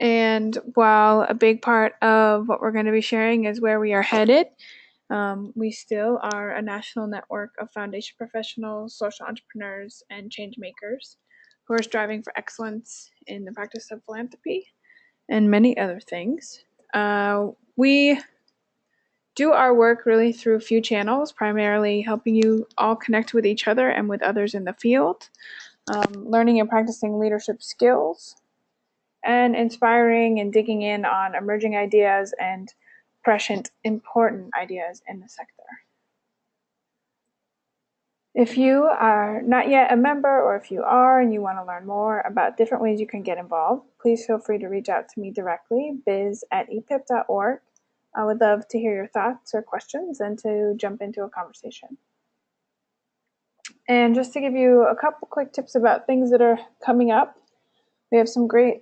And while a big part of what we're going to be sharing is where we are headed, we still are a national network of foundation professionals, social entrepreneurs, and change makers who are striving for excellence in the practice of philanthropy and many other things. We do our work really through a few channels, primarily helping you all connect with each other and with others in the field, learning and practicing leadership skills, and inspiring and digging in on emerging ideas and prescient important ideas in the sector. If you are not yet a member, or if you are and you want to learn more about different ways you can get involved, please feel free to reach out to me directly, biz@epip.org. I would love to hear your thoughts or questions and to jump into a conversation. And just to give you a couple quick tips about things that are coming up, we have some great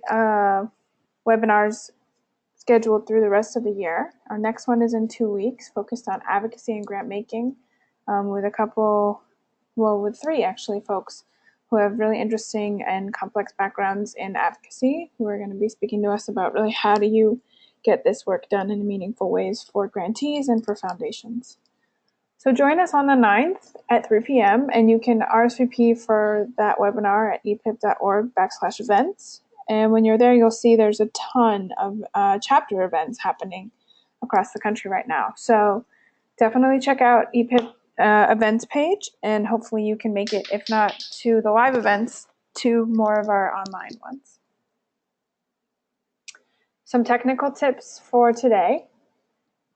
webinars scheduled through the rest of the year. Our next one is in 2 weeks, focused on advocacy and grant making, with three actually folks who have really interesting and complex backgrounds in advocacy, who are going to be speaking to us about really how do you get this work done in meaningful ways for grantees and for foundations. So join us on the 9th at 3 p.m. and you can RSVP for that webinar at epip.org/events. And when you're there, you'll see there's a ton of chapter events happening across the country right now. So definitely check out EPIP events page, and hopefully you can make it, if not to the live events, to more of our online ones. Some technical tips for today.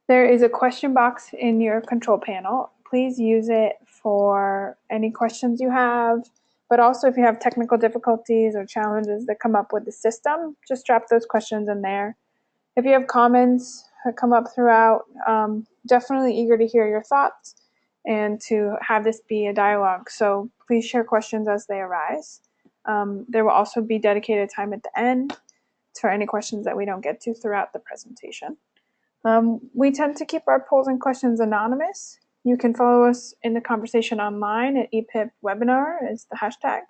There is a question box in your control panel. Please use it for any questions you have, but also if you have technical difficulties or challenges that come up with the system, just drop those questions in there. If you have comments that come up throughout, definitely eager to hear your thoughts and to have this be a dialogue. So please share questions as they arise. There will also be dedicated time at the end for any questions that we don't get to throughout the presentation. We tend to keep our polls and questions anonymous. You can follow us in the conversation online at EPIP webinar is the hashtag.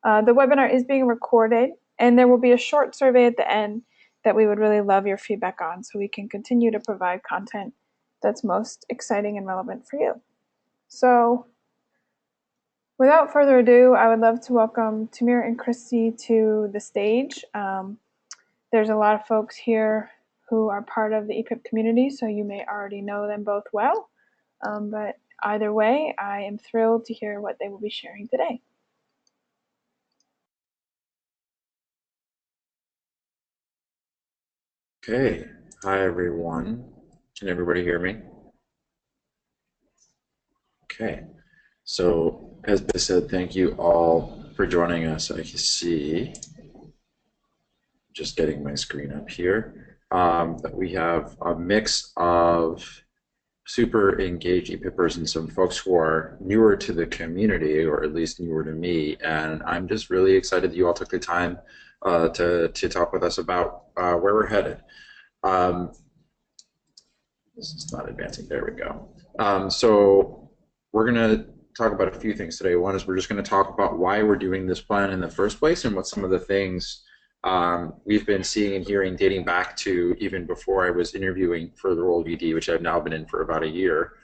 The webinar is being recorded, and there will be a short survey at the end that we would really love your feedback on so we can continue to provide content that's most exciting and relevant for you. So without further ado, I would love to welcome Tamir and Christi to the stage. There's a lot of folks here who are part of the EPIP community, so you may already know them both well. But either way, I am thrilled to hear what they will be sharing today. Okay, hi everyone. Can everybody hear me? Okay, so as I said, thank you all for joining us. I can see, just getting my screen up here, that we have a mix of super engaged EPIPers and some folks who are newer to the community, or at least newer to me, and I'm just really excited that you all took the time to talk with us about where we're headed. This is not advancing. There we go. So we're going to talk about a few things today. One is we're just going to talk about why we're doing this plan in the first place and what some of the things we've been seeing and hearing dating back to even before I was interviewing for the role of ED, which I've now been in for about a year,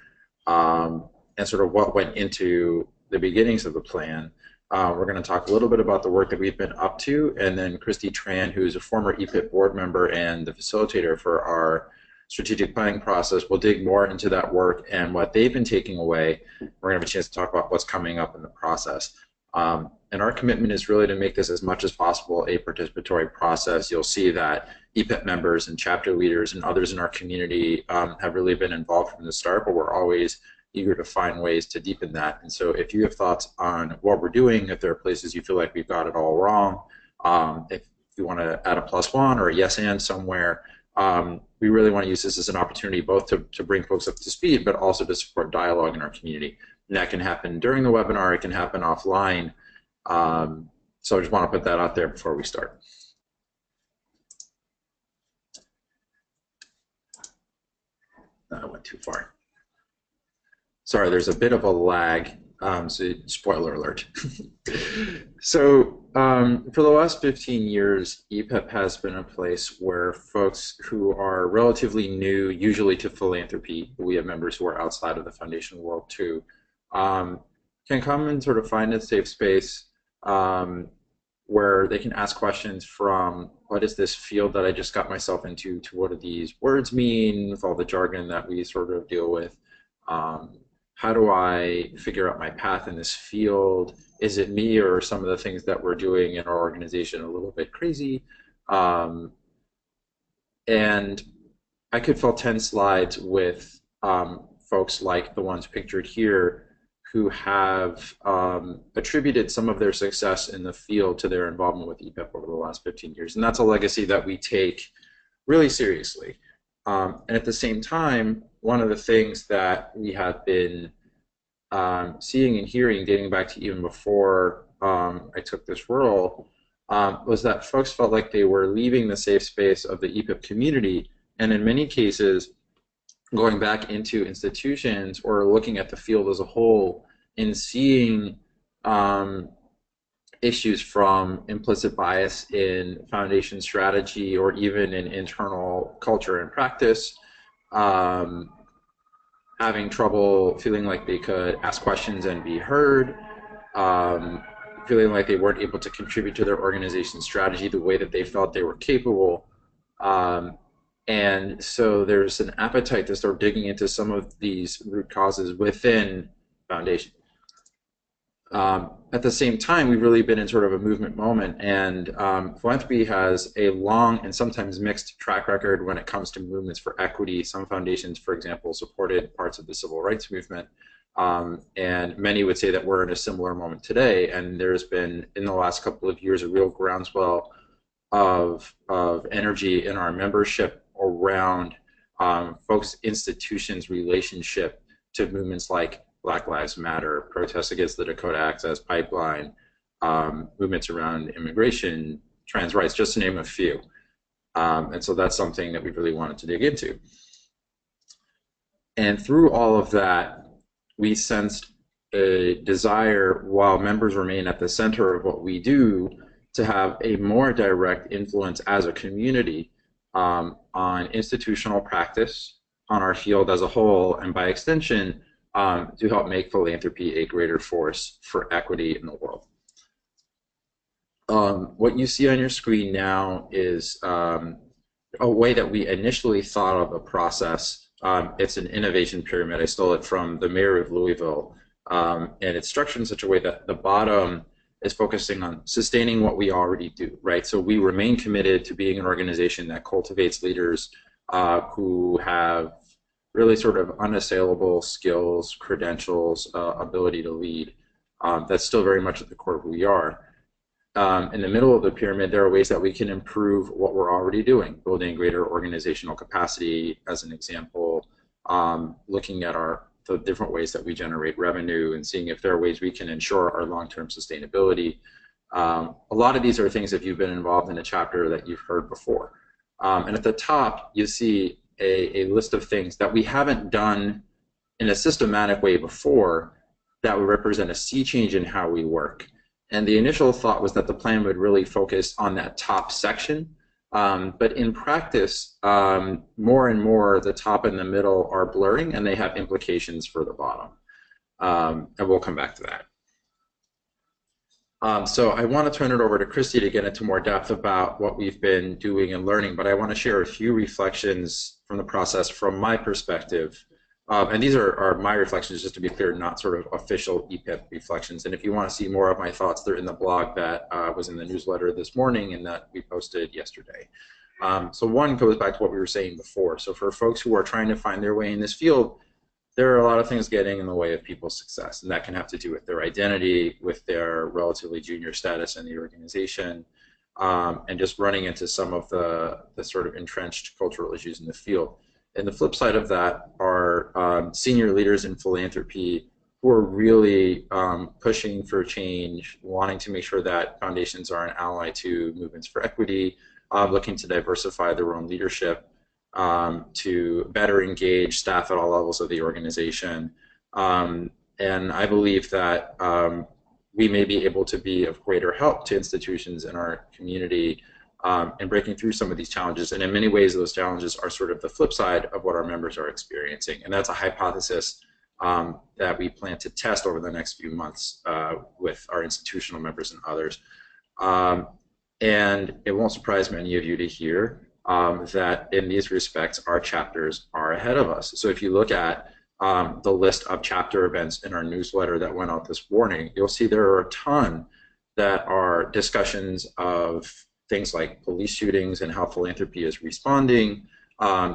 and sort of what went into the beginnings of the plan. We're going to talk a little bit about the work that we've been up to, and then Christi Tran, who's a former EPIP board member and the facilitator for our strategic planning process, will dig more into that work and what they've been taking away. We're going to have a chance to talk about what's coming up in the process. And our commitment is really to make this as much as possible a participatory process. You'll see that EPIP members and chapter leaders and others in our community have really been involved from the start, but we're always eager to find ways to deepen that. And so if you have thoughts on what we're doing, if there are places you feel like we've got it all wrong, if you want to add a +1 or a yes and somewhere, we really want to use this as an opportunity both to bring folks up to speed, but also to support dialogue in our community. And that can happen during the webinar, it can happen offline. So I just want to put that out there before we start. I went too far. Sorry, there's a bit of a lag, so spoiler alert. So For the last 15 years, EPIP has been a place where folks who are relatively new, usually to philanthropy, we have members who are outside of the foundation world too, can come and sort of find a safe space where they can ask questions from what is this field that I just got myself into to what do these words mean with all the jargon that we sort of deal with. How do I figure out my path in this field? Is it me or some of the things that we're doing in our organization a little bit crazy? And I could fill 10 slides with folks like the ones pictured here who have attributed some of their success in the field to their involvement with EPIP over the last 15 years. And that's a legacy that we take really seriously. And at the same time, one of the things that we have been seeing and hearing dating back to even before I took this role was that folks felt like they were leaving the safe space of the EPIP community, and in many cases going back into institutions or looking at the field as a whole and seeing issues from implicit bias in foundation strategy or even in internal culture and practice, having trouble feeling like they could ask questions and be heard, feeling like they weren't able to contribute to their organization's strategy the way that they felt they were capable. And so there's an appetite to start digging into some of these root causes within foundation. At the same time, we've really been in sort of a movement moment, and philanthropy has a long and sometimes mixed track record when it comes to movements for equity. Some foundations, for example, supported parts of the civil rights movement, and many would say that we're in a similar moment today, and there's been, in the last couple of years, a real groundswell of energy in our membership around folks' institutions' relationship to movements like Black Lives Matter, protests against the Dakota Access Pipeline, movements around immigration, trans rights, just to name a few. And so that's something that we really wanted to dig into. And through all of that, we sensed a desire, while members remain at the center of what we do, to have a more direct influence as a community on institutional practice, on our field as a whole, and by extension, to help make philanthropy a greater force for equity in the world. What you see on your screen now is a way that we initially thought of a process. It's an innovation pyramid. I stole it from the mayor of Louisville, and it's structured in such a way that the bottom is focusing on sustaining what we already do, right? So we remain committed to being an organization that cultivates leaders who have really sort of unassailable skills, credentials, ability to lead. That's still very much at the core of who we are. In the middle of the pyramid, there are ways that we can improve what we're already doing, building greater organizational capacity, as an example, looking at the different ways that we generate revenue and seeing if there are ways we can ensure our long-term sustainability. A lot of these are things, if you've been involved in a chapter, that you've heard before. And at the top, you see a list of things that we haven't done in a systematic way before that would represent a sea change in how we work. And the initial thought was that the plan would really focus on that top section. But in practice, more and more, the top and the middle are blurring, and they have implications for the bottom. And we'll come back to that. So I want to turn it over to Christi to get into more depth about what we've been doing and learning, but I want to share a few reflections from the process from my perspective. And these are my reflections, just to be clear, not sort of official EPIP reflections. And if you want to see more of my thoughts, they're in the blog that was in the newsletter this morning and that we posted yesterday. So one goes back to what we were saying before. So for folks who are trying to find their way in this field, there are a lot of things getting in the way of people's success, and that can have to do with their identity, with their relatively junior status in the organization, and just running into some of the sort of entrenched cultural issues in the field. And the flip side of that are senior leaders in philanthropy who are really pushing for change, wanting to make sure that foundations are an ally to movements for equity, looking to diversify their own leadership, to better engage staff at all levels of the organization. And I believe that we may be able to be of greater help to institutions in our community in breaking through some of these challenges. And in many ways, those challenges are sort of the flip side of what our members are experiencing. And that's a hypothesis that we plan to test over the next few months with our institutional members and others. And it won't surprise many of you to hear that in these respects, our chapters are ahead of us. So if you look at the list of chapter events in our newsletter that went out this morning, you'll see there are a ton that are discussions of things like police shootings and how philanthropy is responding,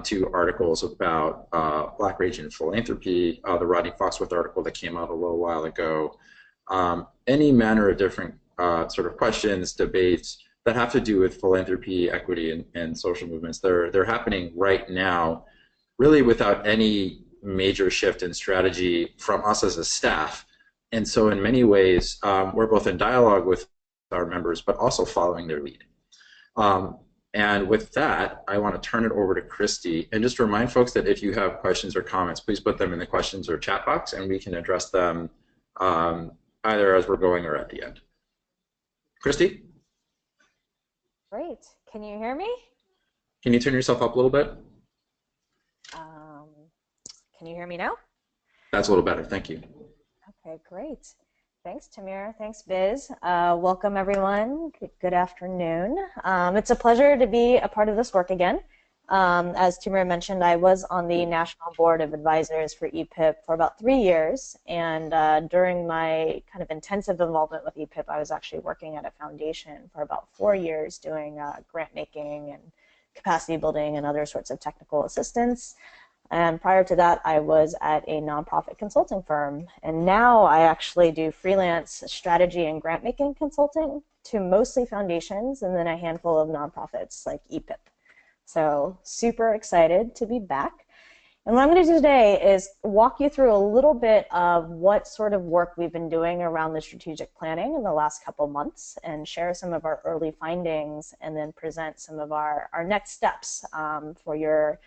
to articles about Black Rage and philanthropy, the Rodney Foxworth article that came out a little while ago, any manner of different sort of questions, debates that have to do with philanthropy, equity, and social movements. They're happening right now, really without any major shift in strategy from us as a staff. And so in many ways, we're both in dialogue with our members, but also following their lead. And with that, I want to turn it over to Christi and just remind folks that if you have questions or comments, please put them in the questions or chat box and we can address them either as we're going or at the end. Christi? Great. Can you hear me? Can you turn yourself up a little bit? Can you hear me now? That's a little better. Thank you. Okay, great. Thanks, Tamir. Thanks, Biz. Welcome, everyone. Good afternoon. It's a pleasure to be a part of this work again. As Tamir mentioned, I was on the National Board of Advisors for EPIP for about 3 years, and during my kind of intensive involvement with EPIP, I was actually working at a foundation for about 4 years doing grant making and capacity building and other sorts of technical assistance. And prior to that, I was at a nonprofit consulting firm. And now I actually do freelance strategy and grant making consulting to mostly foundations and then a handful of nonprofits like EPIP. So super excited to be back. And what I'm going to do today is walk you through a little bit of what sort of work we've been doing around the strategic planning in the last couple months and share some of our early findings and then present some of our next steps for your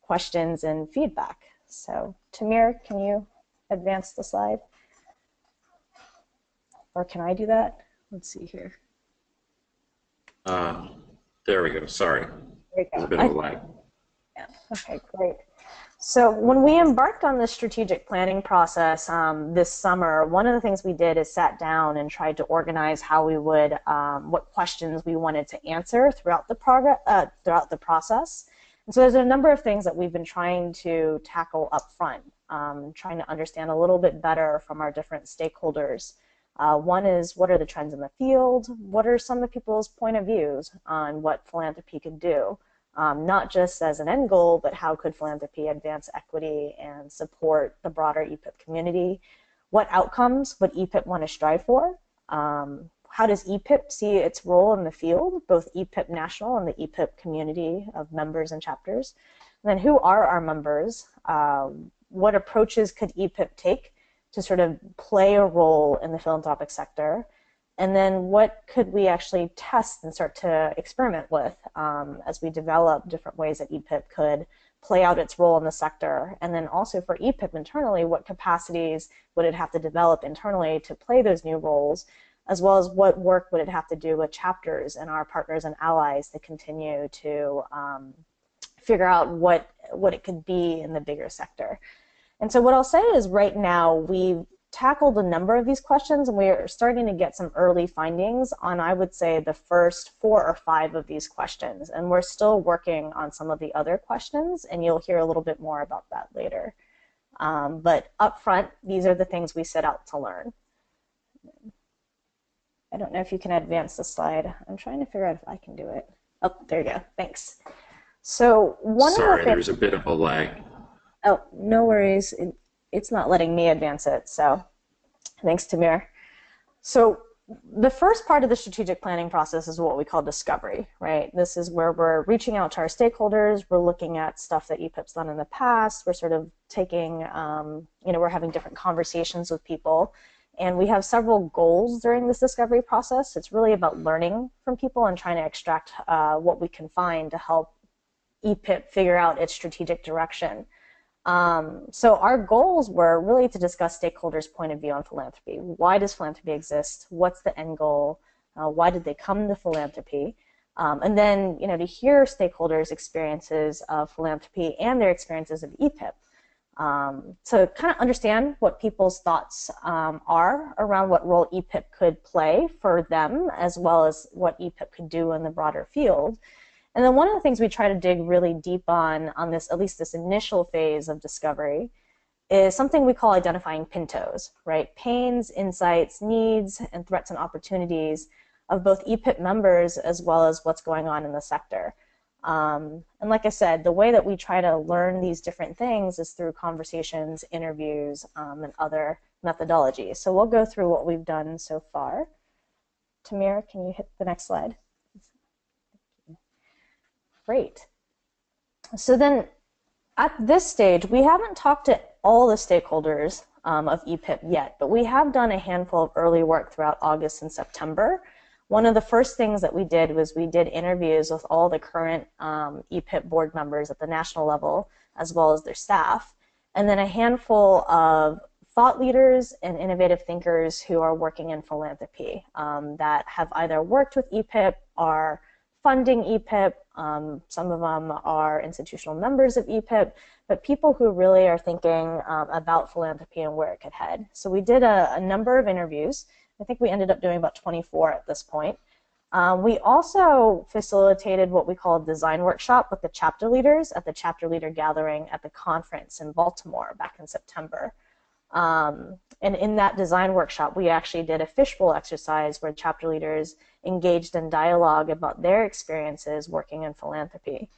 questions and feedback. So Tamir, can you advance the slide? Or can I do that? Let's see here. There we go. Sorry. There's a bit of a lag. Yeah. Okay, great. So when we embarked on the strategic planning process this summer, one of the things we did is sat down and tried to organize how we would, what questions we wanted to answer throughout the process. And so there's a number of things that we've been trying to tackle up front, trying to understand a little bit better from our different stakeholders. One is, what are the trends in the field? What are some of people's point of views on what philanthropy could do? Not just as an end goal, but how could philanthropy advance equity and support the broader EPIP community? What outcomes would EPIP want to strive for? How does EPIP see its role in the field, both EPIP National and the EPIP community of members and chapters? And then who are our members? What approaches could EPIP take to sort of play a role in the philanthropic sector? And then what could we actually test and start to experiment with as we develop different ways that EPIP could play out its role in the sector? And then also for EPIP internally, what capacities would it have to develop internally to play those new roles, as well as what work would it have to do with chapters and our partners and allies to continue to figure out what it could be in the bigger sector. And so what I'll say is right now we've tackled a number of these questions and we're starting to get some early findings on, I would say, the first 4 or 5 of these questions. And we're still working on some of the other questions, and you'll hear a little bit more about that later. But up front, these are the things we set out to learn. I don't know if you can advance the slide. I'm trying to figure out if I can do it. Oh, there you go. Thanks. So Sorry, there's a bit of a lag. Oh, no worries. It's not letting me advance it, so thanks, Tamir. So the first part of the strategic planning process is what we call discovery, right? This is where we're reaching out to our stakeholders. We're looking at stuff that EPIP's done in the past. We're sort of taking, we're having different conversations with people. And we have several goals during this discovery process. It's really about learning from people and trying to extract what we can find to help EPIP figure out its strategic direction. So our goals were really to discuss stakeholders' point of view on philanthropy. Why does philanthropy exist? What's the end goal? Why did they come to philanthropy? And then, to hear stakeholders' experiences of philanthropy and their experiences of EPIP. To kind of understand what people's thoughts are around what role EPIP could play for them, as well as what EPIP could do in the broader field. And then one of the things we try to dig really deep on this, at least this initial phase of discovery, is something we call identifying pintos, right? Pains, insights, needs, and threats and opportunities of both EPIP members as well as what's going on in the sector. And like I said, the way that we try to learn these different things is through conversations, interviews, and other methodologies. So we'll go through what we've done so far. Tamir, can you hit the next slide? Great. So then at this stage, we haven't talked to all the stakeholders of EPIP yet, but we have done a handful of early work throughout August and September. One of the first things that we did was we did interviews with all the current EPIP board members at the national level, as well as their staff, and then a handful of thought leaders and innovative thinkers who are working in philanthropy that have either worked with EPIP, are funding EPIP, some of them are institutional members of EPIP, but people who really are thinking about philanthropy and where it could head. So we did a number of interviews. I think we ended up doing about 24 at this point. We also facilitated what we call a design workshop with the chapter leaders at the chapter leader gathering at the conference in Baltimore back in September. And in that design workshop, we actually did a fishbowl exercise where chapter leaders engaged in dialogue about their experiences working in philanthropy.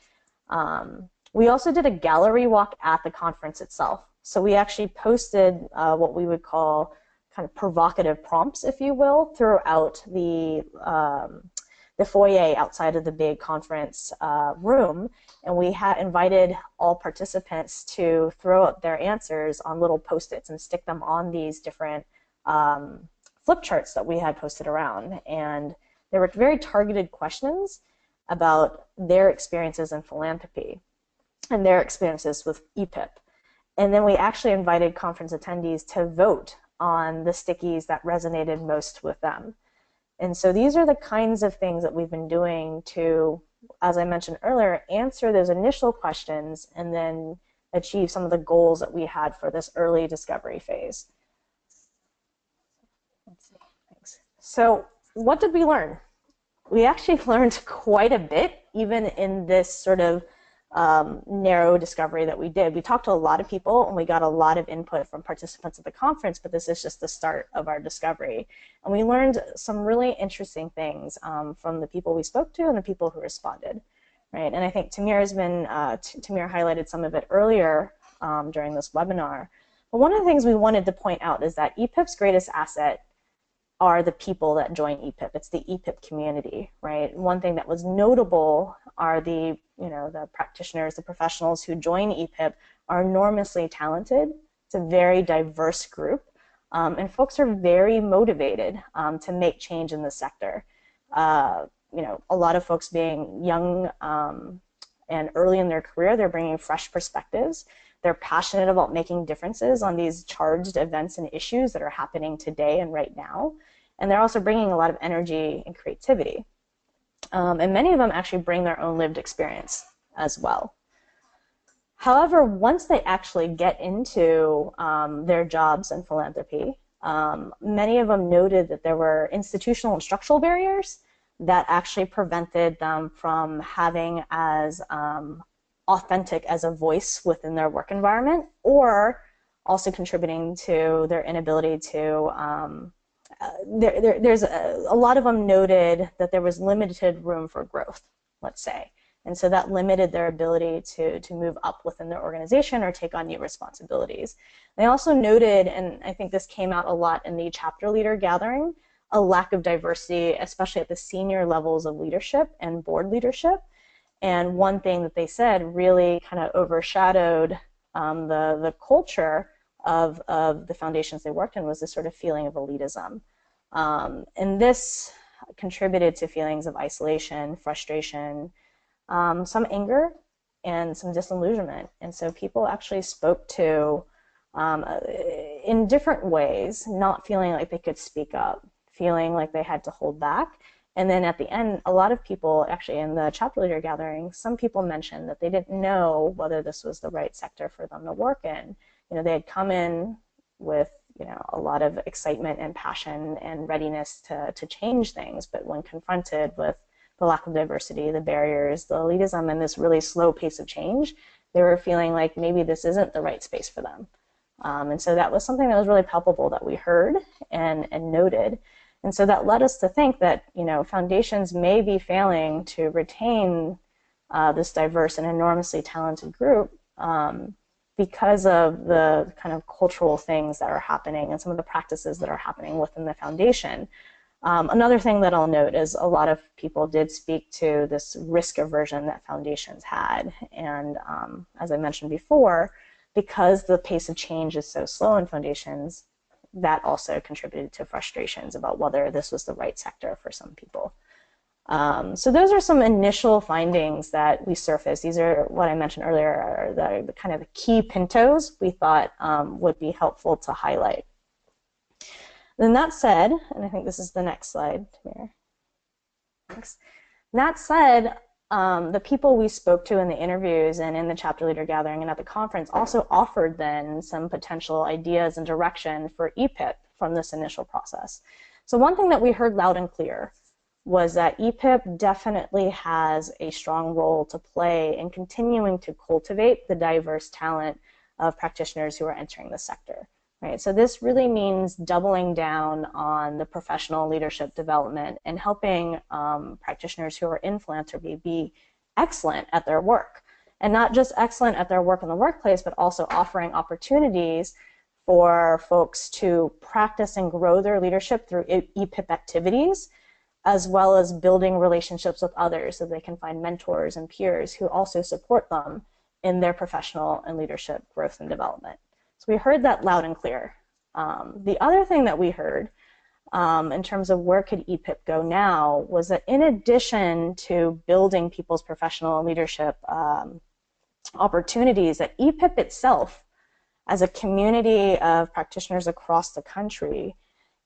We also did a gallery walk at the conference itself. So we actually posted what we would call kind of provocative prompts, if you will, throughout the foyer outside of the big conference room, and we had invited all participants to throw up their answers on little Post-its and stick them on these different flip charts that we had posted around. And there were very targeted questions about their experiences in philanthropy and their experiences with EPIP. And then we actually invited conference attendees to vote on the stickies that resonated most with them. And so these are the kinds of things that we've been doing to, as I mentioned earlier, answer those initial questions and then achieve some of the goals that we had for this early discovery phase. Let's see. Thanks. So what did we learn? We actually learned quite a bit, even in this sort of narrow discovery that we did. We talked to a lot of people and we got a lot of input from participants at the conference, but this is just the start of our discovery. And we learned some really interesting things from the people we spoke to and the people who responded, right? And I think Tamir highlighted some of it earlier during this webinar. But one of the things we wanted to point out is that EPIP's greatest asset are the people that join EPIP. It's the EPIP community, right? One thing that was notable are the practitioners, the professionals who join EPIP are enormously talented. It's a very diverse group, and folks are very motivated to make change in the sector. A lot of folks being young and early in their career, they're bringing fresh perspectives. They're passionate about making differences on these charged events and issues that are happening today and right now. And they're also bringing a lot of energy and creativity. And many of them actually bring their own lived experience as well. However, once they actually get into their jobs in philanthropy, many of them noted that there were institutional and structural barriers that actually prevented them from having as authentic as a voice within their work environment, or also contributing to their inability to, there's a lot of them noted that there was limited room for growth, let's say. And so that limited their ability to move up within their organization or take on new responsibilities. They also noted, and I think this came out a lot in the chapter leader gathering, a lack of diversity, especially at the senior levels of leadership and board leadership. And one thing that they said really kind of overshadowed the culture of the foundations they worked in was this sort of feeling of elitism. And this contributed to feelings of isolation, frustration, some anger, and some disillusionment. And so people actually spoke to, in different ways, not feeling like they could speak up, feeling like they had to hold back. And then at the end, a lot of people, actually in the chapter leader gathering, some people mentioned that they didn't know whether this was the right sector for them to work in. You know, they had come in with, you know, a lot of excitement and passion and readiness to change things, but when confronted with the lack of diversity, the barriers, the elitism, and this really slow pace of change, they were feeling like maybe this isn't the right space for them. And so that was something that was really palpable that we heard and noted. And so that led us to think that, you know, foundations may be failing to retain this diverse and enormously talented group because of the kind of cultural things that are happening and some of the practices that are happening within the foundation. Another thing that I'll note is a lot of people did speak to this risk aversion that foundations had. And as I mentioned before, because the pace of change is so slow in foundations, that also contributed to frustrations about whether this was the right sector for some people. So those are some initial findings that we surfaced. These are what I mentioned earlier, are the kind of the key pintos we thought would be helpful to highlight. Then that said, and I think this is the next slide, Tamir. Thanks. That said, the people we spoke to in the interviews and in the chapter leader gathering and at the conference also offered then some potential ideas and direction for EPIP from this initial process. So one thing that we heard loud and clear was that EPIP definitely has a strong role to play in continuing to cultivate the diverse talent of practitioners who are entering the sector. Right, so this really means doubling down on the professional leadership development and helping practitioners who are in philanthropy be excellent at their work. And not just excellent at their work in the workplace, but also offering opportunities for folks to practice and grow their leadership through EPIP activities, as well as building relationships with others so they can find mentors and peers who also support them in their professional and leadership growth and development. So we heard that loud and clear. The other thing that we heard in terms of where could EPIP go now was that in addition to building people's professional leadership opportunities, that EPIP itself, as a community of practitioners across the country,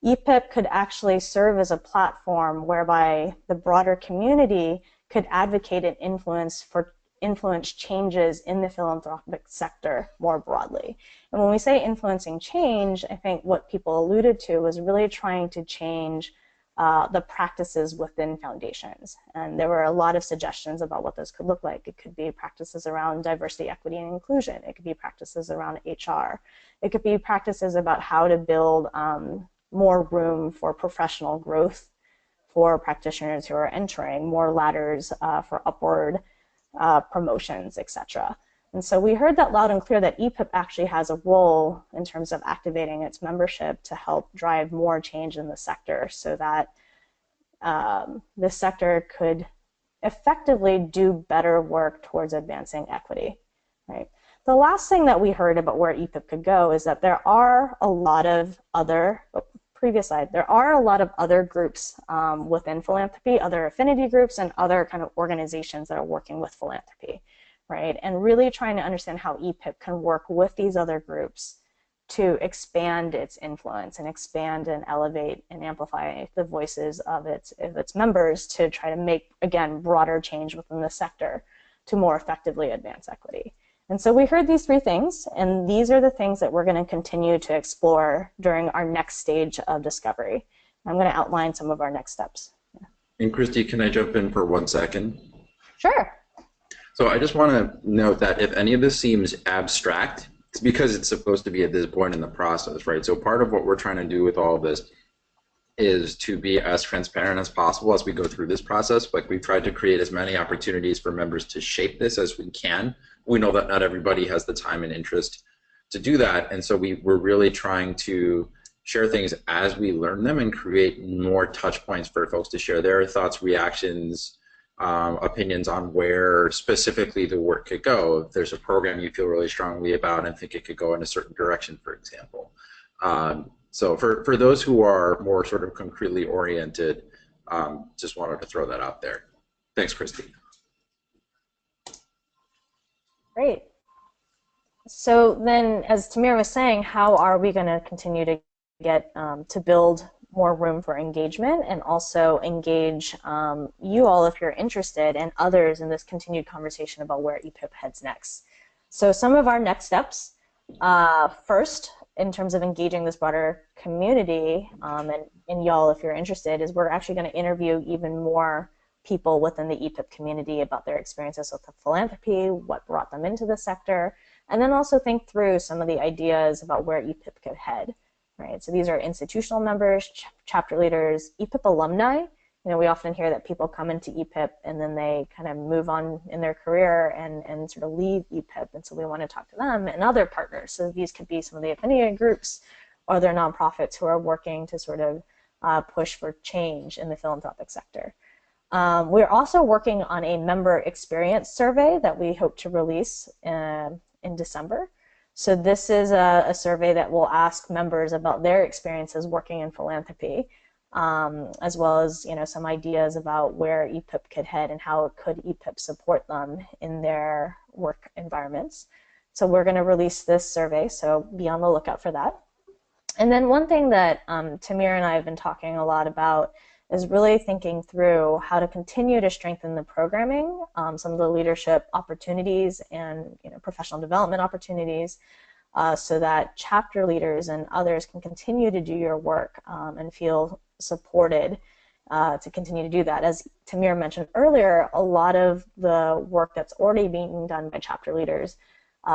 EPIP could actually serve as a platform whereby the broader community could advocate and influence changes in the philanthropic sector more broadly. And when we say influencing change, I think what people alluded to was really trying to change the practices within foundations. And there were a lot of suggestions about what those could look like. It could be practices around diversity, equity, and inclusion. It could be practices around HR. It could be practices about how to build more room for professional growth for practitioners who are entering, more ladders for upward promotions, etc. And so we heard that loud and clear that EPIP actually has a role in terms of activating its membership to help drive more change in the sector so that the sector could effectively do better work towards advancing equity. Right? The last thing that we heard about where EPIP could go is that there are a lot of other, previous slide, there are a lot of other groups within philanthropy, other affinity groups and other kind of organizations that are working with philanthropy, right? And really trying to understand how EPIP can work with these other groups to expand its influence and expand and elevate and amplify the voices of its members to try to make, again, broader change within the sector to more effectively advance equity. And so we heard these three things, and these are the things that we're going to continue to explore during our next stage of discovery. I'm going to outline some of our next steps. And Christy, can I jump in for 1 second? Sure. So I just want to note that if any of this seems abstract, it's because it's supposed to be at this point in the process, right? So part of what we're trying to do with all of this is to be as transparent as possible as we go through this process. Like, we've tried to create as many opportunities for members to shape this as we can. We know that not everybody has the time and interest to do that, and so we're really trying to share things as we learn them and create more touch points for folks to share their thoughts, reactions, opinions on where specifically the work could go. If there's a program you feel really strongly about and think it could go in a certain direction, for example. So for those who are more sort of concretely oriented, just wanted to throw that out there. Thanks, Christy. Great. So then, as Tamir was saying, how are we going to continue to get to build more room for engagement and also engage you all, if you're interested, and others in this continued conversation about where EPIP heads next? So some of our next steps, first, in terms of engaging this broader community, and y'all, if you're interested, is we're actually going to interview even more people within the EPIP community about their experiences with the philanthropy, what brought them into the sector, and then also think through some of the ideas about where EPIP could head, right? So these are institutional members, chapter leaders, EPIP alumni. You know, we often hear that people come into EPIP and then they kind of move on in their career and sort of leave EPIP, and so we want to talk to them and other partners. So these could be some of the affinity groups or other nonprofits who are working to sort of push for change in the philanthropic sector. We're also working on a member experience survey that we hope to release in December. So this is a survey that will ask members about their experiences working in philanthropy, as well as, you know, some ideas about where EPIP could head and how could EPIP support them in their work environments. So we're going to release this survey, so be on the lookout for that. And then one thing that Tamir and I have been talking a lot about is really thinking through how to continue to strengthen the programming, some of the leadership opportunities and, you know, professional development opportunities, so that chapter leaders and others can continue to do your work and feel supported to continue to do that. As Tamir mentioned earlier, a lot of the work that's already being done by chapter leaders,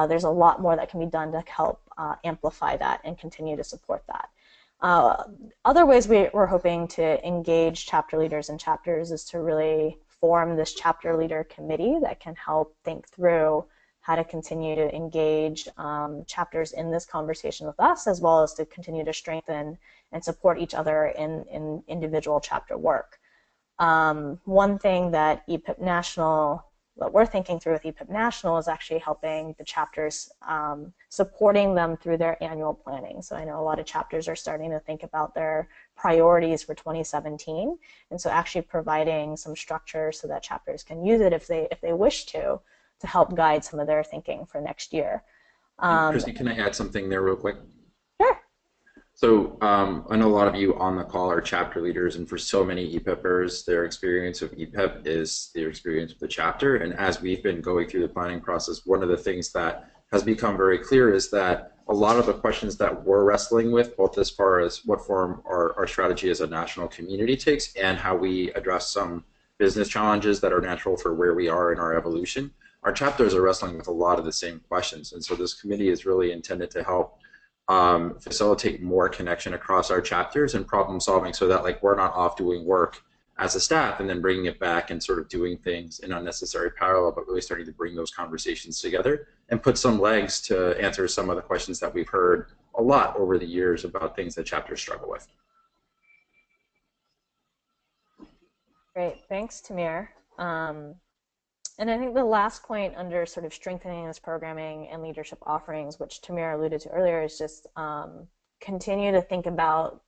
there's a lot more that can be done to help amplify that and continue to support that. Other ways we're hoping to engage chapter leaders and chapters is to really form this chapter leader committee that can help think through how to continue to engage chapters in this conversation with us, as well as to continue to strengthen and support each other in individual chapter work. One thing that EPIP National, what we're thinking through with EPIP National, is actually helping the chapters, supporting them through their annual planning. So I know a lot of chapters are starting to think about their priorities for 2017, and so actually providing some structure so that chapters can use it if they wish to help guide some of their thinking for next year. Christi, can I add something there real quick? Sure. So I know a lot of you on the call are chapter leaders, and for so many EPIPers, their experience of EPIP is their experience with the chapter. And as we've been going through the planning process, one of the things that has become very clear is that a lot of the questions that we're wrestling with, both as far as what form our strategy as a national community takes and how we address some business challenges that are natural for where we are in our evolution, our chapters are wrestling with a lot of the same questions. And so this committee is really intended to help facilitate more connection across our chapters and problem solving, so that like we're not off doing work as a staff and then bringing it back and sort of doing things in unnecessary parallel, but really starting to bring those conversations together and put some legs to answer some of the questions that we've heard a lot over the years about things that chapters struggle with. Great, thanks, Tamir. And I think the last point under sort of strengthening this programming and leadership offerings, which Tamir alluded to earlier, is just continue to think about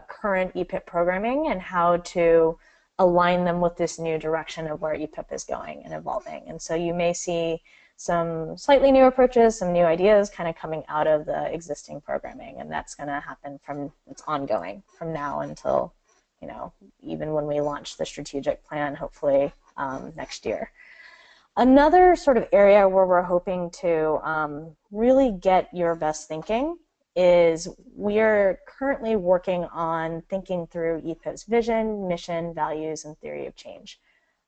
current EPIP programming and how to align them with this new direction of where EPIP is going and evolving. And so you may see some slightly new approaches, some new ideas kind of coming out of the existing programming, and that's going to happen it's ongoing from now until, you know, even when we launch the strategic plan, hopefully next year. Another sort of area where we're hoping to really get your best thinking is we're currently working on thinking through EPIP's vision, mission, values, and theory of change.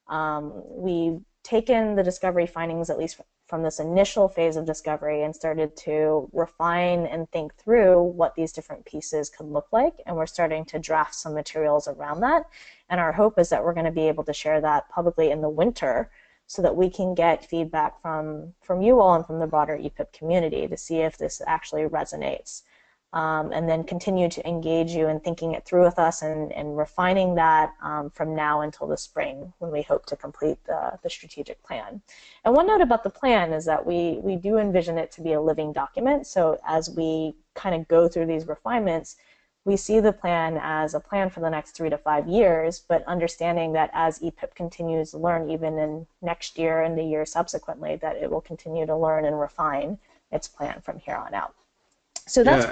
We've taken the discovery findings, at least from this initial phase of discovery, and started to refine and think through what these different pieces could look like, and we're starting to draft some materials around that. And our hope is that we're going to be able to share that publicly in the winter, so that we can get feedback from you all and from the broader EPIP community to see if this actually resonates. And then continue to engage you in thinking it through with us and refining that from now until the spring, when we hope to complete the strategic plan. And one note about the plan is that we do envision it to be a living document, so as we kind of go through these refinements, we see the plan as a plan for the next 3 to 5 years, but understanding that as EPIP continues to learn, even in next year and the year subsequently, that it will continue to learn and refine its plan from here on out. So that's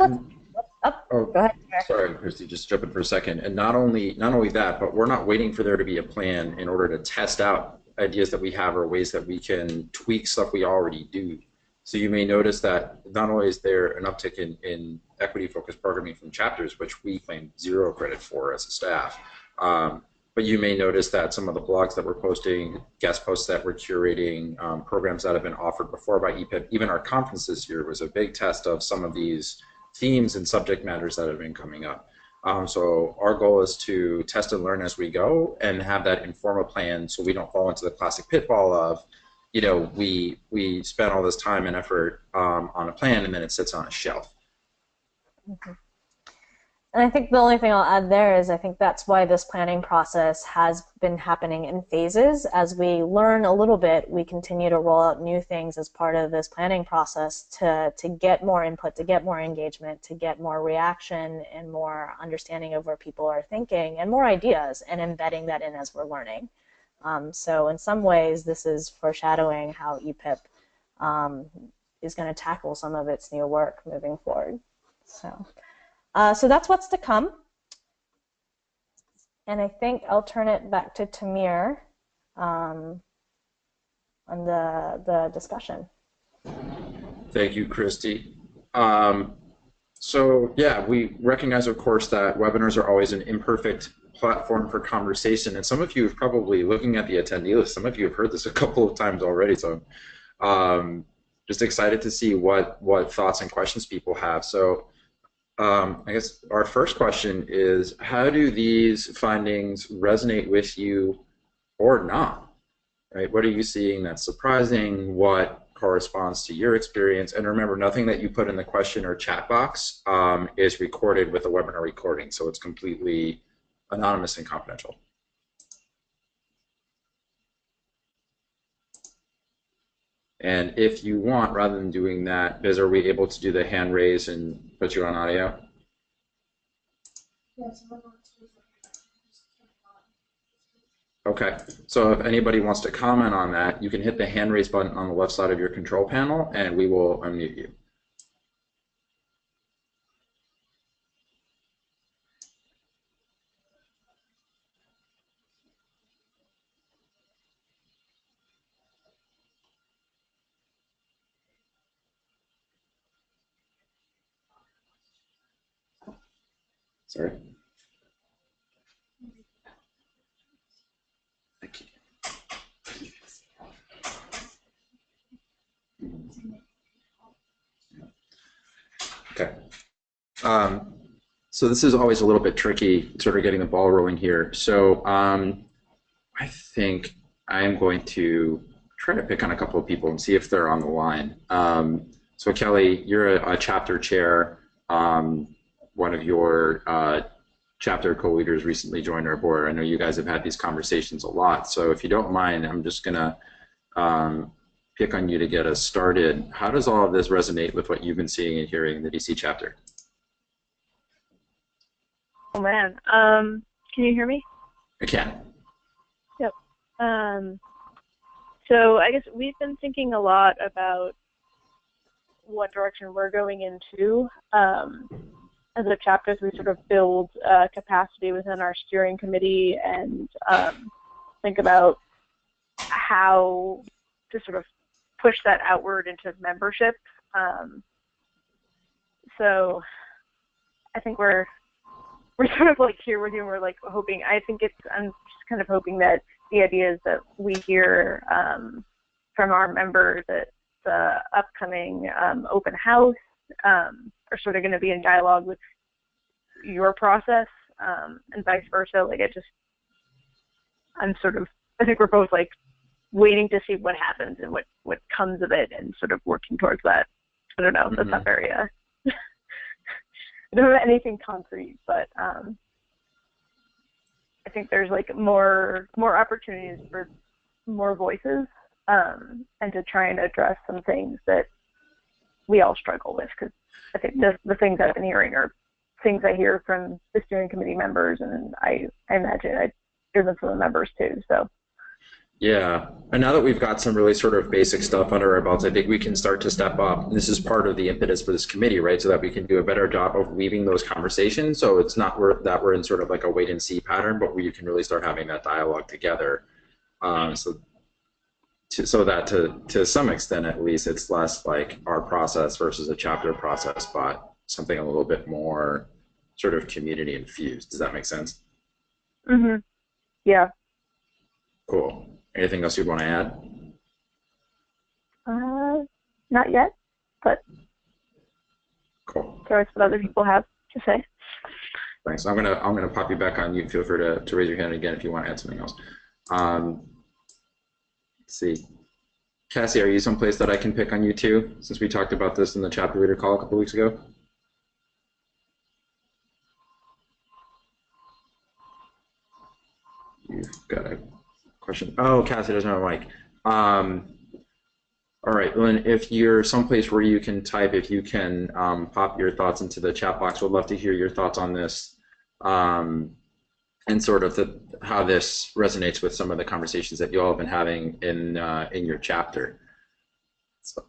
Yeah, go ahead. Sorry, Christy, just jumping for a second. And not only that, but we're not waiting for there to be a plan in order to test out ideas that we have or ways that we can tweak stuff we already do. So you may notice that not only is there an uptick in equity-focused programming from chapters, which we claim 0 credit for as a staff, but you may notice that some of the blogs that we're posting, guest posts that we're curating, programs that have been offered before by EPIP, even our conference this year was a big test of some of these themes and subject matters that have been coming up. So our goal is to test and learn as we go and have that inform a plan so we don't fall into the classic pitfall of, we spent all this time and effort on a plan and then it sits on a shelf. Mm-hmm. And I think the only thing I'll add there is I think that's why this planning process has been happening in phases. As we learn a little bit, we continue to roll out new things as part of this planning process to get more input, to get more engagement, to get more reaction and more understanding of where people are thinking and more ideas and embedding that in as we're learning. So in some ways, this is foreshadowing how EPIP is going to tackle some of its new work moving forward. So that's what's to come. And I think I'll turn it back to Tamir on the discussion. Thank you, Christy. So yeah, we recognize, of course, that webinars are always an imperfect platform for conversation, and some of you have probably, looking at the attendee list, some of you have heard this a couple of times already, so just excited to see what thoughts and questions people have. So I guess our first question is, how do these findings resonate with you or not? Right? What are you seeing that's surprising? What corresponds to your experience? And remember, nothing that you put in the question or chat box is recorded with a webinar recording, so it's completely anonymous and confidential. And if you want, rather than doing that, Biz, are we able to do the hand raise and put you on audio? Yes. Okay, so if anybody wants to comment on that, you can hit the hand raise button on the left side of your control panel and we will unmute you. Sorry. Thank you. Okay. So this is always a little bit tricky, sort of getting the ball rolling here. So I think I am going to try to pick on a couple of people and see if they're on the line. So Kelly, you're a chapter chair. One of your chapter co-leaders recently joined our board. I know you guys have had these conversations a lot. So if you don't mind, I'm just going to pick on you to get us started. How does all of this resonate with what you've been seeing and hearing in the DC chapter? Oh man, can you hear me? I can. Yep. So I guess we've been thinking a lot about what direction we're going into as a chapter, as we sort of build capacity within our steering committee and think about how to sort of push that outward into membership. So I think we're sort of like here with you, and we're like hoping, I'm just kind of hoping that the ideas that we hear from our members at the upcoming open house are sort of going to be in dialogue with your process, and vice versa. Like I think we're both like waiting to see what happens and what comes of it and sort of working towards that. I don't know, that's not very, I don't have anything concrete, but I think there's like more opportunities for more voices and to try and address some things that we all struggle with, because I think the things I've been hearing are things I hear from the steering committee members, and I imagine I hear them from the members too. So. Yeah, and now that we've got some really sort of basic stuff under our belts, I think we can start to step up. And this is part of the impetus for this committee, right? So that we can do a better job of weaving those conversations. So it's not that we're in sort of like a wait and see pattern, but we can really start having that dialogue together. So that to some extent, at least, it's less like our process versus a chapter process, but something a little bit more sort of community infused. Does that make sense? Mm-hmm. Yeah. Cool. Anything else you'd want to add? Not yet, but cool. curious what other people have to say. Thanks. I'm gonna pop you back on mute. Feel free to raise your hand again if you want to add something else. Let's see. Cassie, are you someplace that I can pick on you too? Since we talked about this in the chapter leader call a couple weeks ago. You've got a question. Oh, Cassie doesn't have a mic. All right, Lynn, if you're someplace where you can type, if you can pop your thoughts into the chat box, we'd love to hear your thoughts on this and sort of how this resonates with some of the conversations that you all have been having in your chapter. So,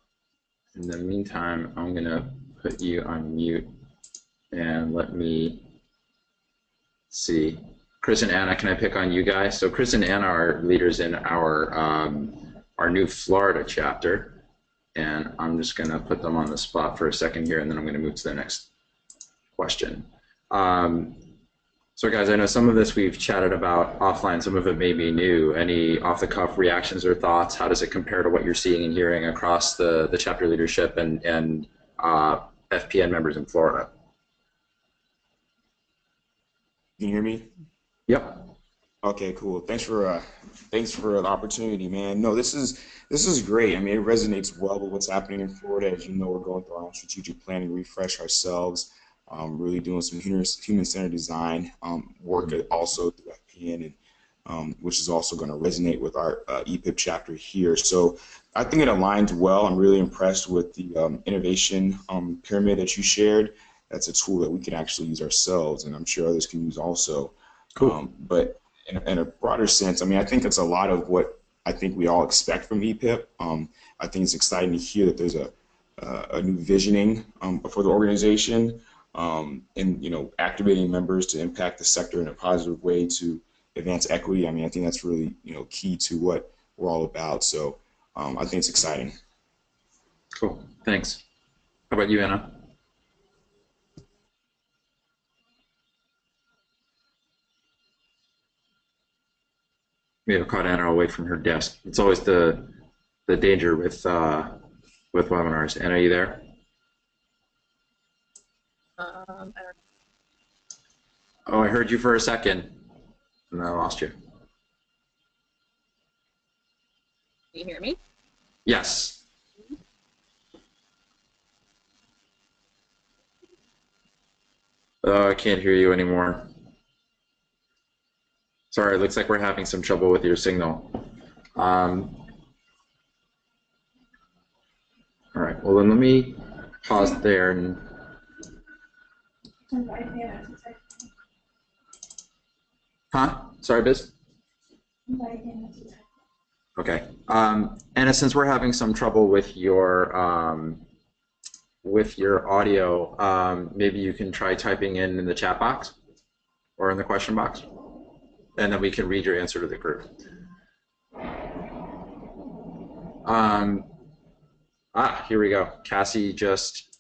in the meantime, I'm going to put you on mute and let me see. Chris and Anna, can I pick on you guys? So Chris and Anna are leaders in our new Florida chapter, and I'm just going to put them on the spot for a second here, and then I'm going to move to the next question. So guys, I know some of this we've chatted about offline, some of it may be new. Any off-the-cuff reactions or thoughts? How does it compare to what you're seeing and hearing across the chapter leadership and FPN members in Florida? Can you hear me? Yep. Okay, cool. Thanks for the opportunity, man. No, this is great. I mean, it resonates well with what's happening in Florida. As you know, we're going through our own strategic planning refresh ourselves, really doing some human-centered design work also through FPN, and which is also going to resonate with our EPIP chapter here. So I think it aligns well. I'm really impressed with the innovation pyramid that you shared. That's a tool that we can actually use ourselves, and I'm sure others can use also. Cool. But in a broader sense, I mean, I think it's a lot of what I think we all expect from EPIP. I think it's exciting to hear that there's a new visioning for the organization, and activating members to impact the sector in a positive way to advance equity. I mean, I think that's really key to what we're all about. So I think it's exciting. Cool. Thanks. How about you, Anna? We have caught Anna away from her desk. It's always the danger with webinars. Anna, are you there? I don't know. Oh, I heard you for a second, and then I lost you. Can you hear me? Yes. Oh, I can't hear you anymore. Sorry, it looks like we're having some trouble with your signal. All right, well then let me pause there and... Huh? Sorry, Biz? Okay. Anna, since we're having some trouble with your audio, maybe you can try typing in the chat box or in the question box, and then we can read your answer to the group. Here we go. Cassie just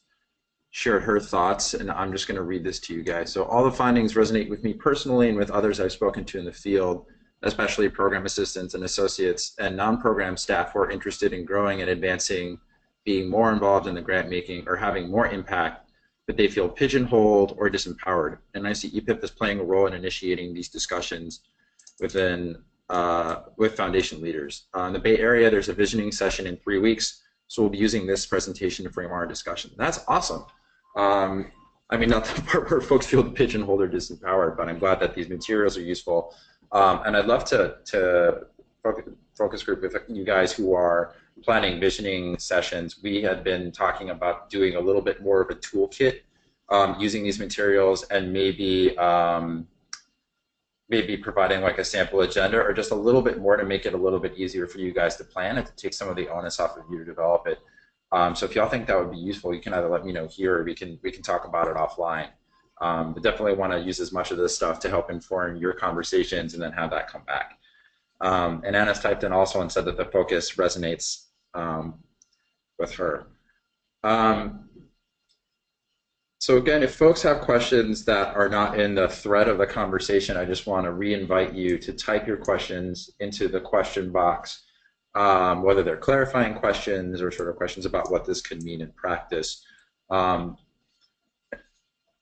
shared her thoughts, and I'm just going to read this to you guys. So all the findings resonate with me personally and with others I've spoken to in the field, especially program assistants and associates and non-program staff who are interested in growing and advancing, being more involved in the grant making, or having more impact, but they feel pigeonholed or disempowered. And I see EPIP as playing a role in initiating these discussions within with foundation leaders. In the Bay Area, there's a visioning session in 3 weeks, so we'll be using this presentation to frame our discussion. That's awesome. I mean, not the part where folks feel pigeonholed or disempowered, but I'm glad that these materials are useful. And I'd love to focus group with you guys who are planning visioning sessions. We had been talking about doing a little bit more of a toolkit using these materials and maybe maybe providing like a sample agenda or just a little bit more to make it a little bit easier for you guys to plan and to take some of the onus off of you to develop it. So if y'all think that would be useful, you can either let me know here or we can talk about it offline. But definitely want to use as much of this stuff to help inform your conversations and then have that come back. And Anna's typed in also and said that the focus resonates with her. So again, if folks have questions that are not in the thread of the conversation, I just want to re-invite you to type your questions into the question box, whether they're clarifying questions or sort of questions about what this could mean in practice. And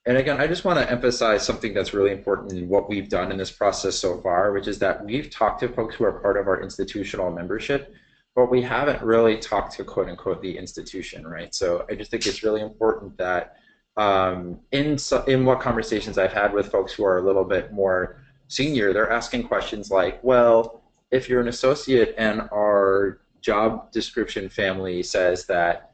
again, I just want to emphasize something that's really important in what we've done in this process so far, which is that we've talked to folks who are part of our institutional membership, but we haven't really talked to quote unquote the institution, right? So I just think it's really important that in what conversations I've had with folks who are a little bit more senior, they're asking questions like, well, if you're an associate and our job description family says that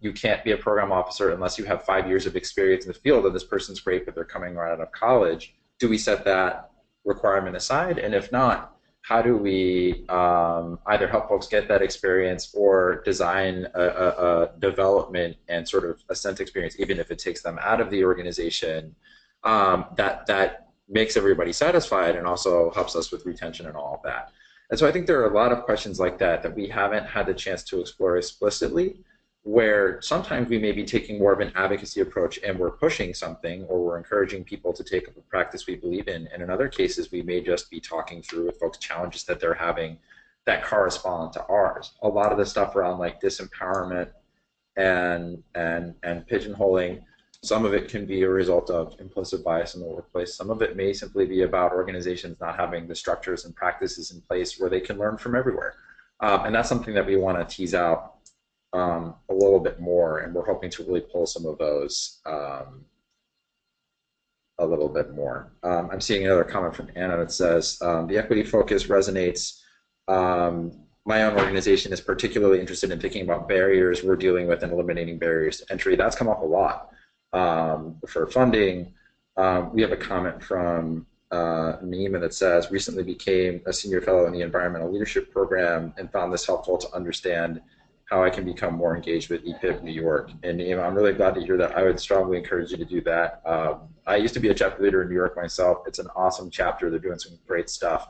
you can't be a program officer unless you have 5 years of experience in the field, and this person's great, but they're coming right out of college, do we set that requirement aside? And if not, how do we either help folks get that experience or design a development and sort of ascent experience, even if it takes them out of the organization, that makes everybody satisfied and also helps us with retention and all of that. And so I think there are a lot of questions like that that we haven't had the chance to explore explicitly, where sometimes we may be taking more of an advocacy approach and we're pushing something or we're encouraging people to take up a practice we believe in. And in other cases, we may just be talking through with folks challenges that they're having that correspond to ours. A lot of the stuff around like disempowerment and pigeonholing, some of it can be a result of implicit bias in the workplace. Some of it may simply be about organizations not having the structures and practices in place where they can learn from everywhere. And that's something that we want to tease out a little bit more, and we're hoping to really pull some of those a little bit more. I'm seeing another comment from Anna that says, the equity focus resonates. My own organization is particularly interested in thinking about barriers we're dealing with and eliminating barriers to entry. That's come up a lot for funding. We have a comment from Nima that says, recently became a senior fellow in the environmental leadership program and found this helpful to understand how I can become more engaged with EPIP New York. And I'm really glad to hear that. I would strongly encourage you to do that. I used to be a chapter leader in New York myself. It's an awesome chapter. They're doing some great stuff.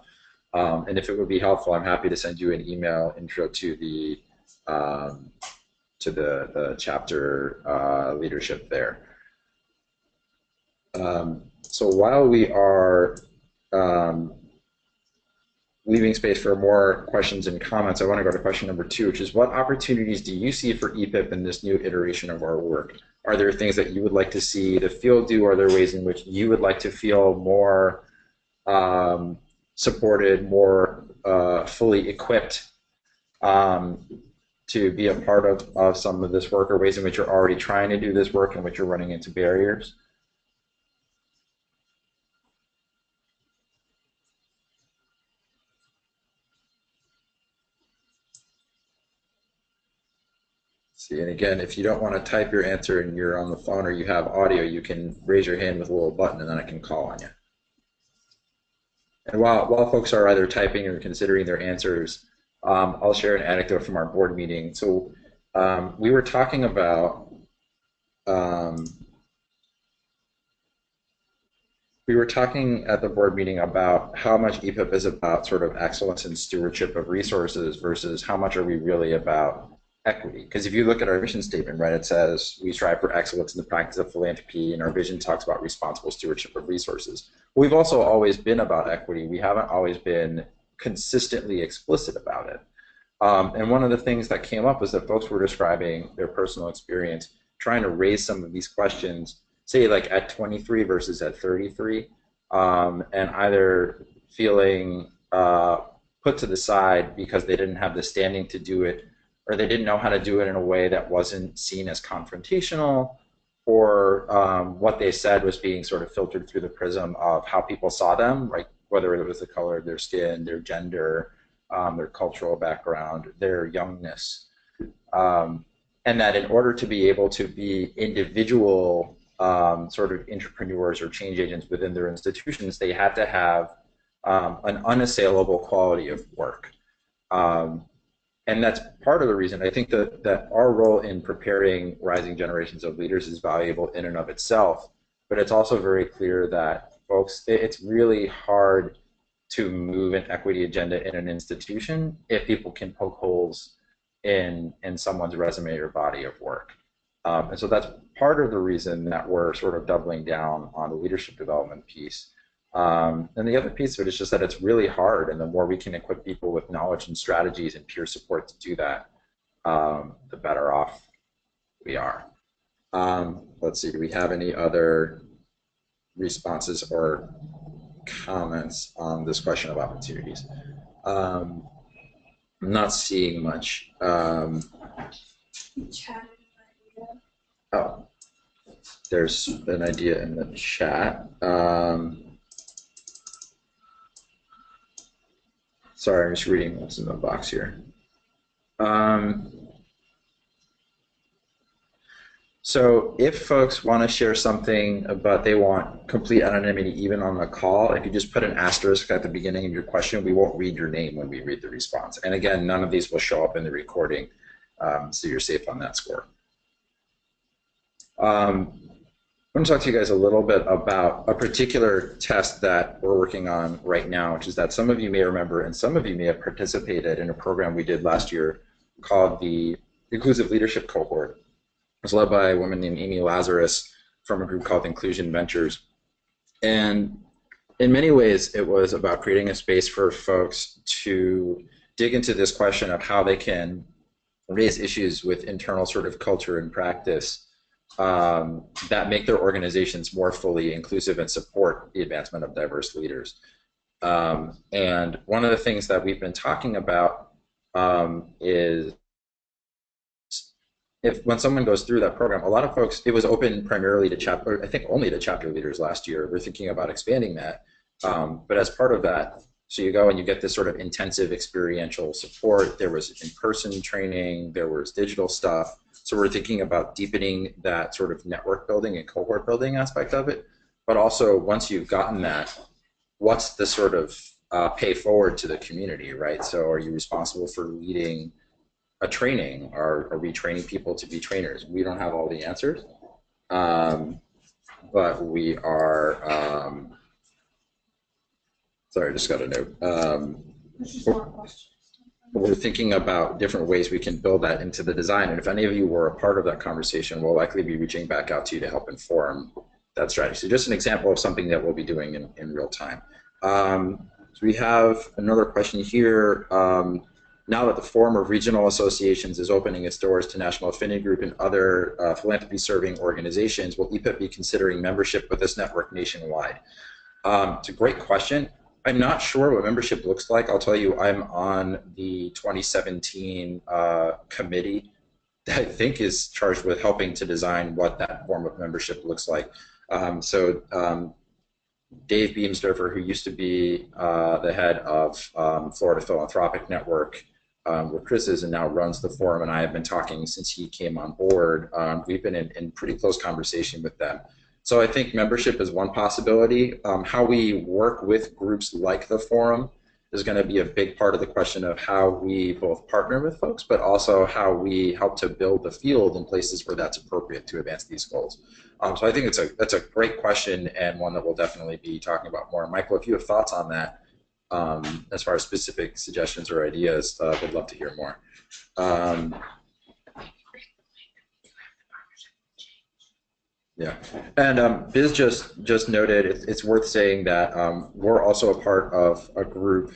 And if it would be helpful, I'm happy to send you an email intro to the chapter leadership there. So while we are leaving space for more questions and comments, I want to go to question number 2, which is, what opportunities do you see for EPIP in this new iteration of our work? Are there things that you would like to see the field do? Are there ways in which you would like to feel more supported, more fully equipped to be a part of some of this work, or ways in which you're already trying to do this work in which you're running into barriers? See, and again, if you don't want to type your answer and you're on the phone or you have audio, you can raise your hand with a little button and then I can call on you. And while folks are either typing or considering their answers, I'll share an anecdote from our board meeting. So we were talking about at the board meeting about how much EPIP is about sort of excellence and stewardship of resources versus how much are we really about equity. Because if you look at our mission statement, right, it says we strive for excellence in the practice of philanthropy, and our vision talks about responsible stewardship of resources. We've also always been about equity. We haven't always been consistently explicit about it. And one of the things that came up was that folks were describing their personal experience trying to raise some of these questions, say like at 23 versus at 33, and either feeling put to the side because they didn't have the standing to do it, or they didn't know how to do it in a way that wasn't seen as confrontational, or what they said was being sort of filtered through the prism of how people saw them, like whether it was the color of their skin, their gender, their cultural background, their youngness. And that in order to be able to be individual sort of entrepreneurs or change agents within their institutions, they had to have an unassailable quality of work. And that's part of the reason I think that our role in preparing rising generations of leaders is valuable in and of itself, but it's also very clear that, folks, it's really hard to move an equity agenda in an institution if people can poke holes in someone's resume or body of work. And so that's part of the reason that we're sort of doubling down on the leadership development piece. And the other piece of it is just that it's really hard, and the more we can equip people with knowledge and strategies and peer support to do that, the better off we are. Let's see, do we have any other responses or comments on this question of opportunities? I'm not seeing much. Oh, there's an idea in the chat. Sorry, I'm just reading what's in the box here. So if folks want to share something, but they want complete anonymity even on the call, if you just put an asterisk at the beginning of your question, we won't read your name when we read the response. And again, none of these will show up in the recording, so you're safe on that score. I'm going to talk to you guys a little bit about a particular test that we're working on right now, which is that some of you may remember and some of you may have participated in a program we did last year called the Inclusive Leadership Cohort. It was led by a woman named Amy Lazarus from a group called Inclusion Ventures. And in many ways, it was about creating a space for folks to dig into this question of how they can raise issues with internal sort of culture and practice that make their organizations more fully inclusive and support the advancement of diverse leaders. And one of the things that we've been talking about is when someone goes through that program, a lot of folks, it was open primarily to chapter, I think only to chapter leaders last year. We're thinking about expanding that. But as part of that, so you go and you get this sort of intensive experiential support. There was in-person training, there was digital stuff. So we're thinking about deepening that sort of network building and cohort building aspect of it. But also, once you've gotten that, what's the sort of pay forward to the community, right? So are you responsible for leading a training? Are we training people to be trainers? We don't have all the answers, but we are, sorry, I just got a note. We're thinking about different ways we can build that into the design, and if any of you were a part of that conversation, we'll likely be reaching back out to you to help inform that strategy. So just an example of something that we'll be doing in real time. So we have another question here. Now that the Forum of Regional Associations is opening its doors to National Affinity Group and other philanthropy-serving organizations, will EPIP be considering membership with this network nationwide? It's a great question. I'm not sure what membership looks like. I'll tell you, I'm on the 2017 committee that I think is charged with helping to design what that form of membership looks like. Dave Beamsdorfer, who used to be the head of Florida Philanthropic Network, where Chris is and now runs the forum, and I have been talking since he came on board. We've been in pretty close conversation with them. So I think membership is one possibility. How we work with groups like the forum is going to be a big part of the question of how we both partner with folks, but also how we help to build the field in places where that's appropriate to advance these goals. So I think that's a great question and one that we'll definitely be talking about more. Michael, if you have thoughts on that, as far as specific suggestions or ideas, would love to hear more. Yeah, and Biz just noted it's worth saying that we're also a part of a group,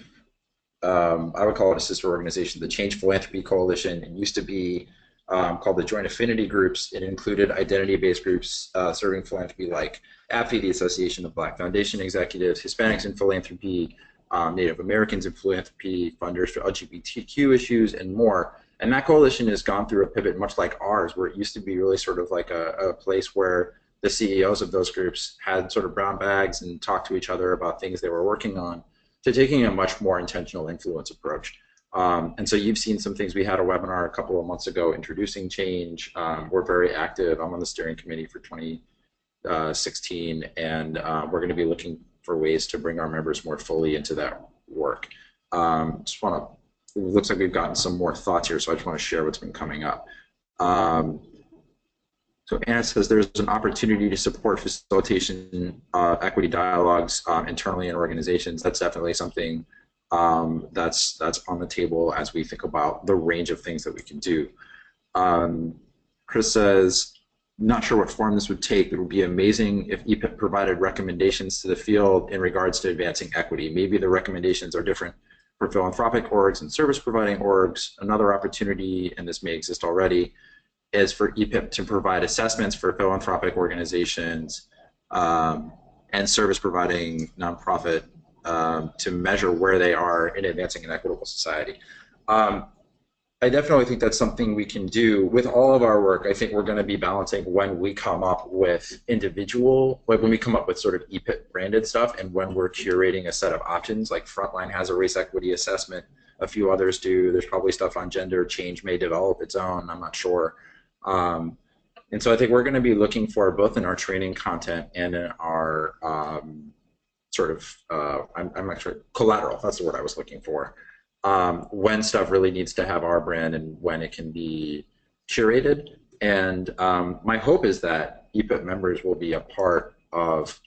I would call it a sister organization, the Change Philanthropy Coalition. It used to be called the Joint Affinity Groups. It included identity-based groups serving philanthropy like AFI, the Association of Black Foundation Executives, Hispanics in Philanthropy, Native Americans in Philanthropy, funders for LGBTQ issues, and more. And that coalition has gone through a pivot much like ours, where it used to be really sort of like a place where the CEOs of those groups had sort of brown bags and talked to each other about things they were working on, to taking a much more intentional influence approach. And so you've seen some things. We had a webinar a couple of months ago introducing change. We're very active. I'm on the steering committee for 16, and we're going to be looking for ways to bring our members more fully into that work. Just want to, it looks like we've gotten some more thoughts here, so I just want to share what's been coming up. So Anna says there's an opportunity to support facilitation equity dialogues internally in organizations. That's definitely something that's on the table as we think about the range of things that we can do. Chris says, not sure what form this would take. It would be amazing if EPIP provided recommendations to the field in regards to advancing equity. Maybe the recommendations are different for philanthropic orgs and service providing orgs. Another opportunity, and this may exist already, is for EPIP to provide assessments for philanthropic organizations and service providing nonprofit to measure where they are in advancing an equitable society. I definitely think that's something we can do with all of our work. I think we're going to be balancing when we come up with individual, like when we come up with sort of EPIP branded stuff, and when we're curating a set of options. Like Frontline has a race equity assessment, a few others do. There's probably stuff on gender. Change may develop its own, I'm not sure. And so I think we're going to be looking for, both in our training content and in our I'm actually collateral, that's the word I was looking for, when stuff really needs to have our brand and when it can be curated. And my hope is that EPIP members will be a part of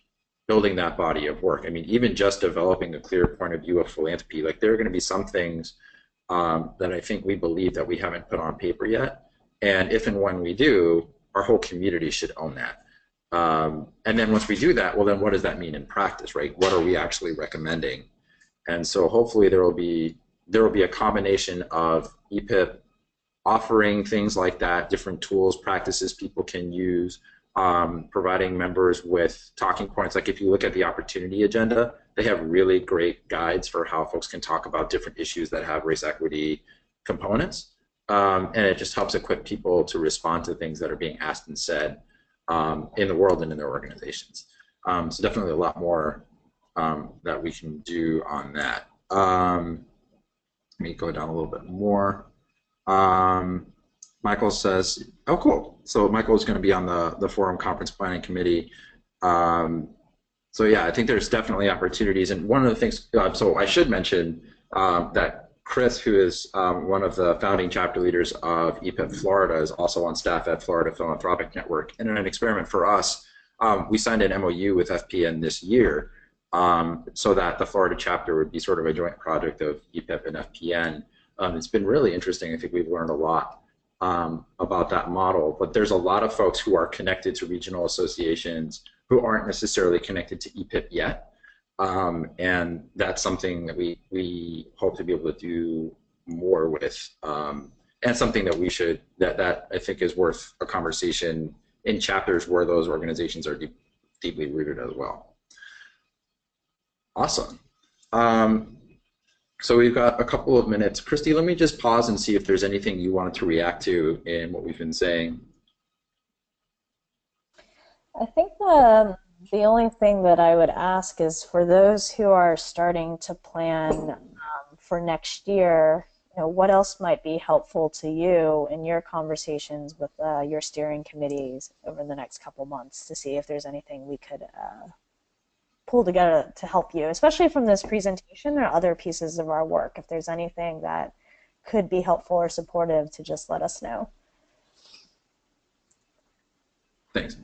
building that body of work. I mean, even just developing a clear point of view of philanthropy, like there are going to be some things that I think we believe that we haven't put on paper yet. And if and when we do, our whole community should own that. And then once we do that, well, then what does that mean in practice, right? What are we actually recommending? And so hopefully there will be a combination of EPIP offering things like that, different tools, practices people can use, providing members with talking points. Like if you look at the opportunity agenda, they have really great guides for how folks can talk about different issues that have race equity components. And it just helps equip people to respond to things that are being asked and said in the world and in their organizations. So definitely a lot more that we can do on that. Let me go down a little bit more. Michael says, oh, cool. So Michael is going to be on the Forum Conference Planning Committee. So yeah, I think there's definitely opportunities. And one of the things, so I should mention that Chris, who is one of the founding chapter leaders of EPIP Florida, is also on staff at Florida Philanthropic Network. And in an experiment for us, we signed an MOU with FPN this year so that the Florida chapter would be sort of a joint project of EPIP and FPN. It's been really interesting. I think we've learned a lot about that model. But there's a lot of folks who are connected to regional associations who aren't necessarily connected to EPIP yet. And that's something that we hope to be able to do more with, and something that we should, that I think is worth a conversation in chapters where those organizations are deeply rooted as well. Awesome. So we've got a couple of minutes. Christy, let me just pause and see if there's anything you wanted to react to in what we've been saying. I think the only thing that I would ask is for those who are starting to plan for next year, what else might be helpful to you in your conversations with your steering committees over the next couple months to see if there's anything we could pull together to help you, especially from this presentation or other pieces of our work. If there's anything that could be helpful or supportive, to just let us know. Thanks.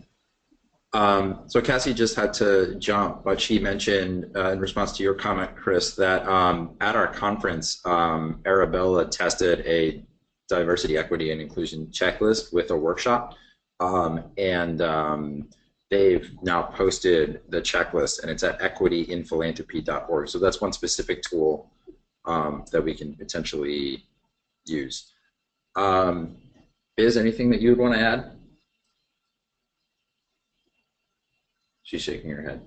So Cassie just had to jump, but she mentioned in response to your comment, Chris, that at our conference, Arabella tested a diversity, equity, and inclusion checklist with a workshop, and they've now posted the checklist, and it's at equityinphilanthropy.org. So that's one specific tool that we can potentially use. Biz, anything that you would want to add? She's shaking her head.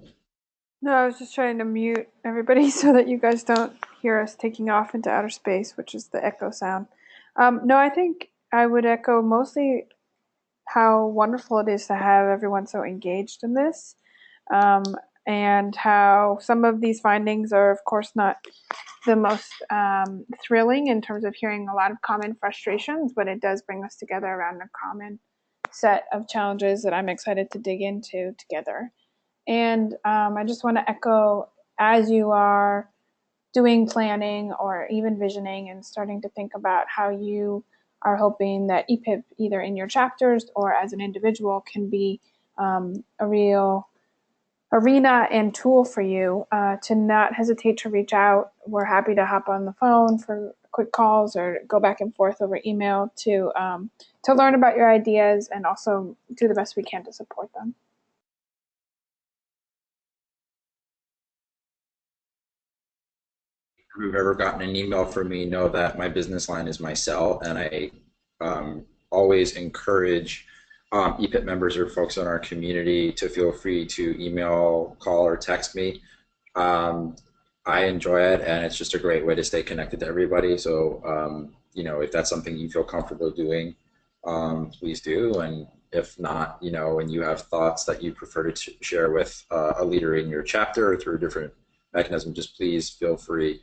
No, I was just trying to mute everybody so that you guys don't hear us taking off into outer space, which is the echo sound. No, I think I would echo mostly how wonderful it is to have everyone so engaged in this, and how some of these findings are, of course, not the most thrilling in terms of hearing a lot of common frustrations, but it does bring us together around a common set of challenges that I'm excited to dig into together. And I just want to echo, as you are doing planning or even visioning and starting to think about how you are hoping that EPIP, either in your chapters or as an individual, can be a real arena and tool for you, to not hesitate to reach out. We're happy to hop on the phone for quick calls or go back and forth over email to learn about your ideas and also do the best we can to support them. If you've ever gotten an email from me, know that my business line is my cell, and I always encourage EPIP members or folks in our community to feel free to email, call, or text me. I enjoy it, and it's just a great way to stay connected to everybody. So, you know, if that's something you feel comfortable doing, please do. And if not, you know, and you have thoughts that you prefer to share with a leader in your chapter or through a different mechanism, just please feel free.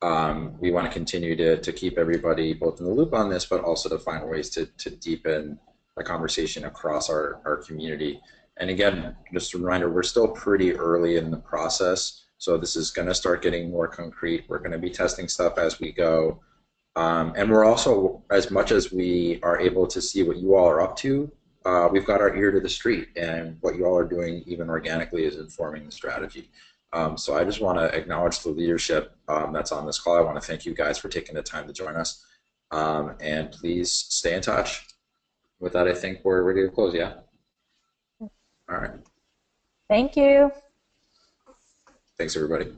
We want to continue to keep everybody both in the loop on this, but also to find ways to deepen the conversation across our community. And again, just a reminder, we're still pretty early in the process, so this is going to start getting more concrete. We're going to be testing stuff as we go. And we're also, as much as we are able to see what you all are up to, we've got our ear to the street, and what you all are doing, even organically, is informing the strategy. So I just want to acknowledge the leadership that's on this call. I want to thank you guys for taking the time to join us. And please stay in touch. With that, I think we're ready to close, yeah? All right. Thank you. Thanks, everybody.